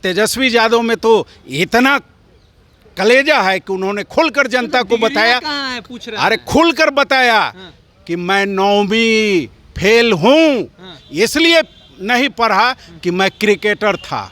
तेजस्वी यादव में तो इतना कलेजा है कि उन्होंने खुलकर जनता को बताया। पूछ रहा अरे खुलकर बताया कि मैं 9वीं फेल हूँ, इसलिए नहीं पढ़ा कि मैं क्रिकेटर था,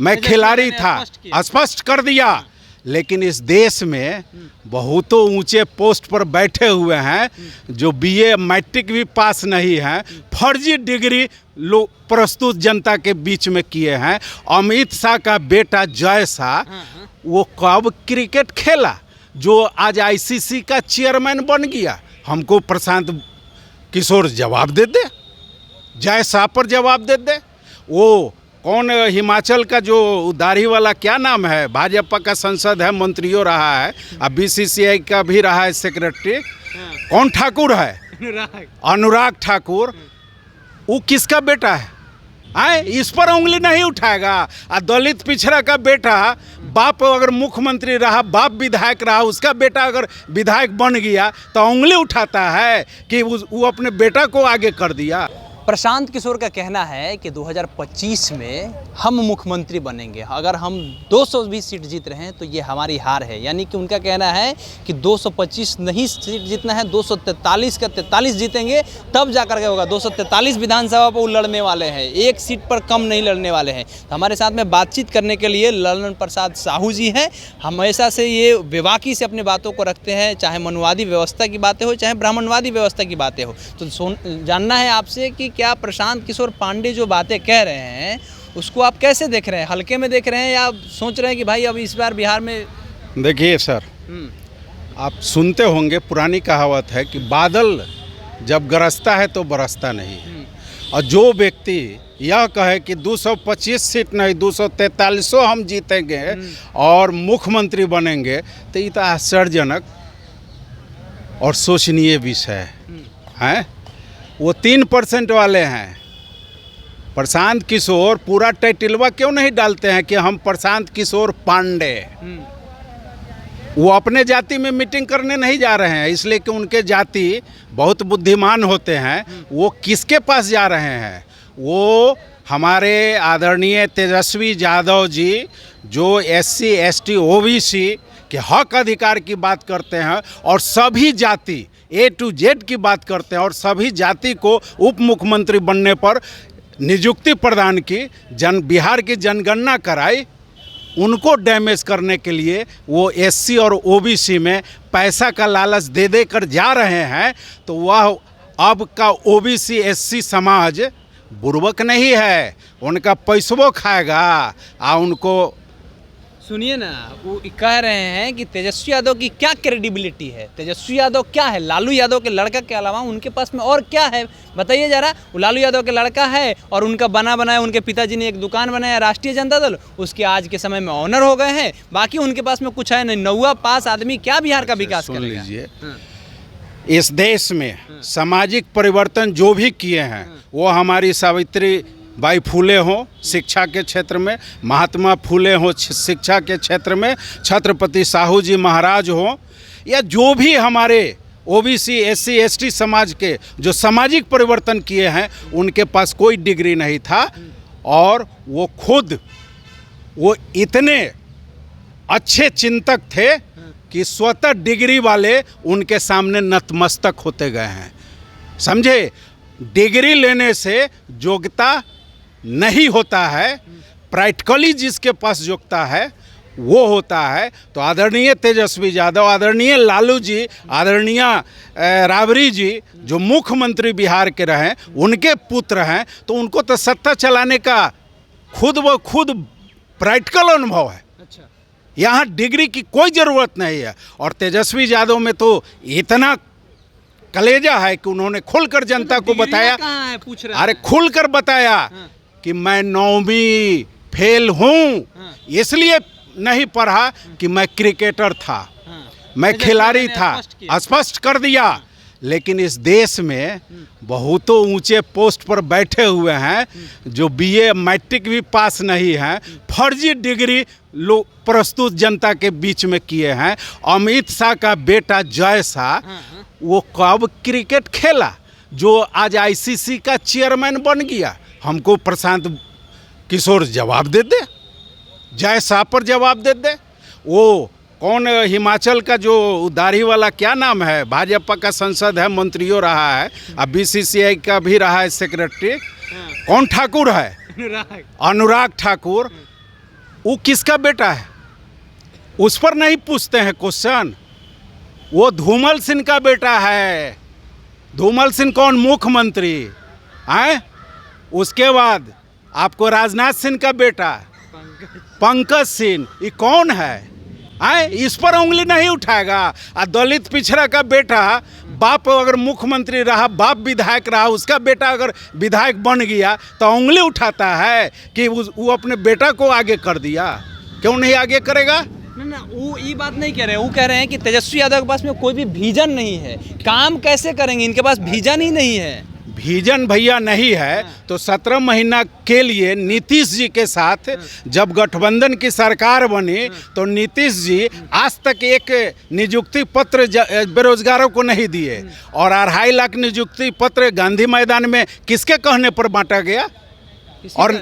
मैं खिलाड़ी था, स्पष्ट कर दिया। लेकिन इस देश में बहुतों ऊंचे पोस्ट पर बैठे हुए हैं जो बीए मैट्रिक भी पास नहीं हैं, फर्जी डिग्री लोग प्रस्तुत जनता के बीच में किए हैं। अमित शाह का बेटा जय शाह वो कब क्रिकेट खेला जो आज आईसीसी का चेयरमैन बन गया? हमको प्रशांत किशोर जवाब दे दे, जय शाह पर जवाब दे दे। वो कौन हिमाचल का जो दाढ़ी वाला क्या नाम है, भाजपा का सांसद है, मंत्रियों रहा है, अब बीसीसीआई का भी रहा है सेक्रेटरी, कौन ठाकुर है, अनुराग ठाकुर, वो किसका बेटा है? आए इस पर उंगली नहीं उठाएगा। दलित पिछड़ा का बेटा, बाप अगर मुख्यमंत्री रहा, बाप विधायक रहा, उसका बेटा अगर विधायक बन गया तो उंगली उठाता है कि वो अपने बेटा को आगे कर दिया। प्रशांत किशोर का कहना है कि 2025 में हम मुख्यमंत्री बनेंगे, अगर हम 220 सीट जीत रहे हैं तो ये हमारी हार है। यानी कि उनका कहना है कि 225 नहीं सीट जीतना है, 243 का 43 जीतेंगे तब जाकर के होगा। 243 विधानसभा पर वो लड़ने वाले हैं, एक सीट पर कम नहीं लड़ने वाले हैं। तो हमारे साथ में बातचीत करने के लिए ललन प्रसाद साहू जी हैं। हमेशा से ये बेबाकी से अपनी बातों को रखते हैं, चाहे मनुवादी व्यवस्था की बातें हो, चाहे ब्राह्मणवादी व्यवस्था की बातें हो। तो जानना है आपसे कि क्या प्रशांत किशोर पांडे जो बातें कह रहे हैं उसको आप कैसे देख रहे हैं? हल्के में देख रहे हैं या सोच रहे हैं कि भाई अब इस बार बिहार में? देखिए सर, आप सुनते होंगे, पुरानी कहावत है कि बादल जब गरजता है तो बरसता नहीं है। और जो व्यक्ति यह कहे कि 225 सीट नहीं 243 हम जीतेंगे और मुख्यमंत्री बनेंगे, तो ये तो आश्चर्यजनक और सोचनीय विषय है। वो 3% वाले हैं। प्रशांत किशोर पूरा टाइटलवा क्यों नहीं डालते हैं कि हम प्रशांत किशोर पांडे? वो अपने जाति में मीटिंग करने नहीं जा रहे हैं, इसलिए कि उनके जाति बहुत बुद्धिमान होते हैं। वो किसके पास जा रहे हैं? वो हमारे आदरणीय तेजस्वी यादव जी जो SC ST OBC के हक अधिकार की बात करते हैं और सभी जाति A to Z की बात करते हैं और सभी जाति को उप मुख्यमंत्री बनने पर नियुक्ति प्रदान की, बिहार की जनगणना कराई, उनको डैमेज करने के लिए वो SC और OBC में पैसा का लालच दे दे कर जा रहे हैं। तो वह अब का OBC SC समाज बुर्बक नहीं है, उनका पैसों खाएगा। उनको सुनिए ना, वो कह रहे हैं कि तेजस्वी यादव की क्या क्रेडिबिलिटी है, तेजस्वी यादव क्या है, लालू यादव के लड़का के अलावा उनके पास में और क्या है बताइए जरा। वो लालू यादव के लड़का है और उनका बना बनाया, उनके पिताजी ने एक दुकान बनाया राष्ट्रीय जनता दल, उसके आज के समय में ऑनर हो गए हैं। बाकी उनके पास में कुछ है नहीं। 9वां पास आदमी क्या बिहार का विकास करेगा? सुन लीजिए, इस देश में सामाजिक परिवर्तन जो भी किए हैं वो हमारी सावित्री बाई फूले हों शिक्षा के क्षेत्र में, महात्मा फूले हों शिक्षा के क्षेत्र में, छत्रपति साहू जी महाराज हों, या जो भी हमारे OBC SC ST समाज के जो सामाजिक परिवर्तन किए हैं, उनके पास कोई डिग्री नहीं था। और वो खुद वो इतने अच्छे चिंतक थे कि स्वतः डिग्री वाले उनके सामने नतमस्तक होते गए हैं। समझे? डिग्री लेने से योग्यता नहीं होता है, प्रैक्टिकली जिसके पास योग्यता है वो होता है। तो आदरणीय तेजस्वी यादव, आदरणीय लालू जी, आदरणीय राबड़ी जी जो मुख्यमंत्री बिहार के रहे, उनके पुत्र हैं, तो उनको तो सत्ता चलाने का खुद प्रैक्टिकल अनुभव है। अच्छा। यहाँ डिग्री की कोई ज़रूरत नहीं है। और तेजस्वी यादव में तो इतना कलेजा है कि उन्होंने खुलकर जनता को बताया। पूछ रहा अरे खुलकर बताया कि मैं 9वीं फेल हूँ, इसलिए नहीं पढ़ा कि मैं क्रिकेटर था, मैं खिलाड़ी था, स्पष्ट कर दिया। लेकिन इस देश में बहुतों ऊंचे पोस्ट पर बैठे हुए हैं जो बीए मैट्रिक भी पास नहीं हैं, फर्जी डिग्री लोग प्रस्तुत जनता के बीच में किए हैं। अमित शाह का बेटा जय शाह वो कब क्रिकेट खेला जो आज आईसीसी का चेयरमैन बन गया? हमको प्रशांत किशोर जवाब दे दे, जैसा पर जवाब दे। वो कौन हिमाचल का जो दाढ़ी वाला क्या नाम है, भाजपा का सांसद है, मंत्रियों रहा है, अब बीसीसीआई का भी रहा है सेक्रेटरी, कौन ठाकुर है, अनुराग ठाकुर, वो किसका बेटा है? उस पर नहीं पूछते हैं क्वेश्चन। वो धूमल सिंह का बेटा है। धूमल सिंह कौन? मुख्यमंत्री हैं। उसके बाद आपको राजनाथ सिंह का बेटा पंकज सिंह, ये कौन है? आए, इस पर उंगली नहीं उठाएगा। और दलित पिछड़ा का बेटा, बाप अगर मुख्यमंत्री रहा, बाप विधायक रहा, उसका बेटा अगर विधायक बन गया तो उंगली उठाता है कि वो अपने बेटा को आगे कर दिया। क्यों नहीं आगे करेगा? ना वो ये बात नहीं कह रहे हैं। वो कह रहे हैं कि तेजस्वी यादव के पास में कोई भी विजन नहीं है, काम कैसे करेंगे, इनके पास विजन ही नहीं है। विजन भैया नहीं है तो 17 महीना के लिए नीतीश जी के साथ जब गठबंधन की सरकार बनी तो नीतीश जी आज तक एक नियुक्ति पत्र बेरोजगारों को नहीं दिए, और 2.5 लाख नियुक्ति पत्र गांधी मैदान में किसके कहने पर बांटा गया? और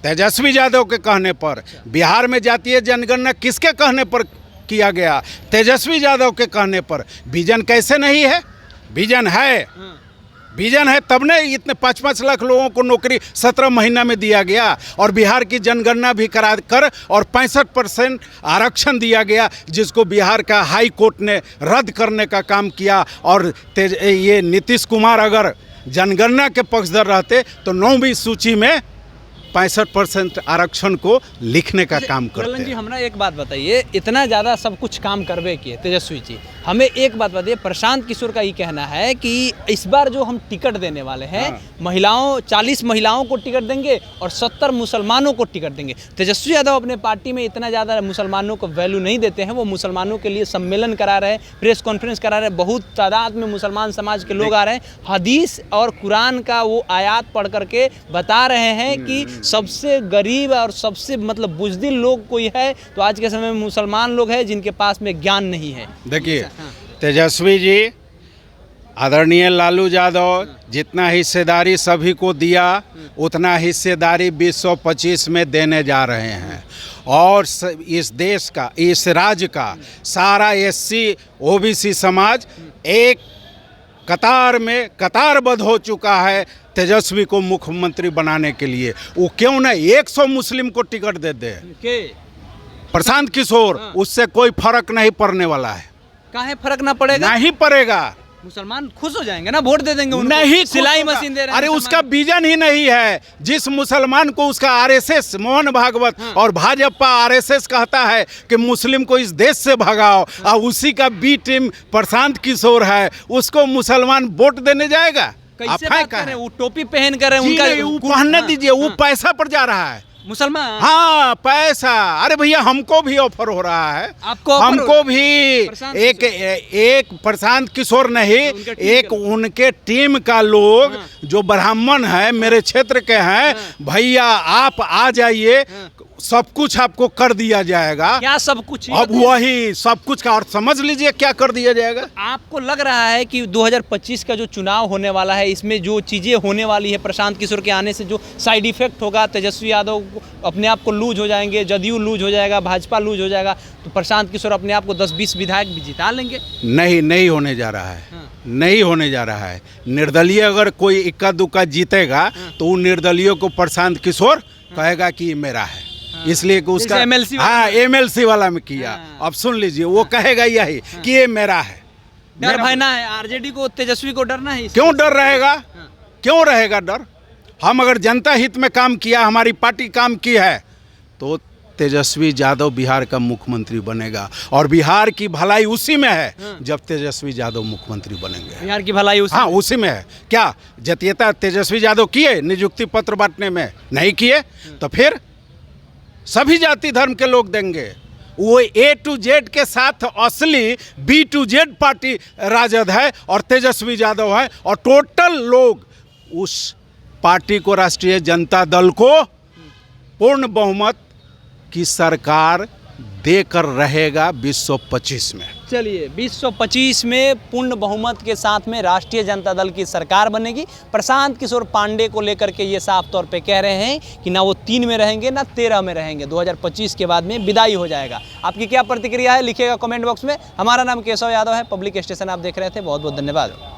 तेजस्वी यादव के कहने पर। बिहार में जातीय जनगणना किसके कहने पर किया गया? तेजस्वी यादव के कहने पर। विजन कैसे नहीं है? विजन है, विजन है तब ने इतने 5-5 लाख लोगों को नौकरी 17 महीना में दिया गया, और बिहार की जनगणना भी करा कर और 65% आरक्षण दिया गया, जिसको बिहार का हाई कोर्ट ने रद्द करने का काम किया। और ये नीतीश कुमार अगर जनगणना के पक्षधर रहते तो 9वीं सूची में 65% आरक्षण को लिखने का काम करते हैं। जी हमरा एक बात बताइए, इतना ज़्यादा सब कुछ काम करवे किए तेजस्वी जी, हमें एक बात बताइए, प्रशांत किशोर का ये कहना है कि इस बार जो हम टिकट देने वाले हैं, महिलाओं 40 महिलाओं को टिकट देंगे और 70 मुसलमानों को टिकट देंगे। तेजस्वी यादव अपने पार्टी में इतना ज़्यादा मुसलमानों को वैल्यू नहीं देते हैं। वो मुसलमानों के लिए सम्मेलन करा रहे हैं, प्रेस कॉन्फ्रेंस करा रहे हैं, बहुत तादाद में मुसलमान समाज के लोग आ रहे हैं। हदीस और कुरान का वो आयात पढ़ करके बता रहे हैं कि सबसे गरीब और सबसे मतलब बुज़दिल लोग कोई है तो आज के समय में मुसलमान लोग हैं जिनके पास में ज्ञान नहीं है। देखिए तेजस्वी जी, आदरणीय लालू यादव जितना हिस्सेदारी सभी को दिया उतना हिस्सेदारी 2025 में देने जा रहे हैं, और इस देश का, इस राज्य का सारा SC OBC समाज एक कतार में कतारबद्ध हो चुका है तेजस्वी को मुख्यमंत्री बनाने के लिए। वो क्यों ना 100 मुस्लिम को टिकट दे दे, प्रशांत किशोर, उससे कोई फर्क नहीं पड़ने वाला है। काहे फर्क ना पड़ेगा? नहीं पड़ेगा। मुसलमान खुश हो जाएंगे ना, वोट दे देंगे उनको। नहीं, सिलाई मशीन दे रहे हैं। अरे उसका विजन ही नहीं है। जिस मुसलमान को उसका RSS मोहन भागवत और भाजपा RSS कहता है कि मुस्लिम को इस देश से भगाओ, और उसी का B टीम प्रशांत किशोर है, उसको मुसलमान वोट देने जाएगा? कैसे बात कर रहे हैं? वो टोपी पहन कर उनका वो पहनने दीजिए, वो पैसा पर जा रहा है मुसलमान। हाँ, पैसा। अरे भैया हमको भी ऑफर हो रहा है, आपको हमको भी एक प्रशांत किशोर नहीं, एक उनके टीम का लोग जो ब्राह्मण है, मेरे क्षेत्र के हैं, भैया आप आ जाइए, सब कुछ आपको कर दिया जाएगा। क्या सब कुछ? अब वही सब कुछ का, और समझ लीजिए क्या कर दिया जाएगा। आपको लग रहा है कि 2025 का जो चुनाव होने वाला है, इसमें जो चीज़ें होने वाली है, प्रशांत किशोर के आने से जो साइड इफेक्ट होगा, तेजस्वी यादव अपने आप को लूज हो जाएंगे, जदयू लूज हो जाएगा, भाजपा लूज हो जाएगा, तो प्रशांत किशोर अपने आप को 10-20 विधायक भी जिता लेंगे? नहीं होने जा रहा है। नहीं होने जा रहा है। निर्दलीय अगर कोई इक्का दुक्का जीतेगा तो उन निर्दलीयों को प्रशांत किशोर कहेगा कि ये मेरा है, इसलिए कि उसका MLC वाला में किया। अब सुन लीजिए, वो कहेगा यही कि ये मेरा है। डर भाई ना है RJD को, तेजस्वी को डरना है? क्यों डर रहेगा? क्यों रहेगा डर? हम अगर जनता हित में काम किया, हमारी पार्टी काम की है, तो तेजस्वी यादव बिहार का मुख्यमंत्री बनेगा, और बिहार की भलाई उसी में है जब तेजस्वी यादव मुख्यमंत्री बनेंगे। बिहार की भलाई उसी में है। क्या जतीयता तेजस्वी यादव किए नियुक्ति पत्र बांटने में? नहीं किए, तो फिर सभी जाति धर्म के लोग देंगे। वो A to Z के साथ असली B to Z party RJD है और तेजस्वी यादव है, और टोटल लोग उस पार्टी को, राष्ट्रीय जनता दल को पूर्ण बहुमत की सरकार देकर रहेगा 2025 में। चलिए 2025 में पूर्ण बहुमत के साथ में राष्ट्रीय जनता दल की सरकार बनेगी। प्रशांत किशोर पांडे को लेकर के ये साफ तौर पे कह रहे हैं कि ना वो 3 में रहेंगे ना 13 में रहेंगे, 2025 के बाद में विदाई हो जाएगा। आपकी क्या प्रतिक्रिया है लिखिएगा कमेंट बॉक्स में। हमारा नाम केशव यादव है, पब्लिक स्टेशन आप देख रहे थे। बहुत बहुत धन्यवाद।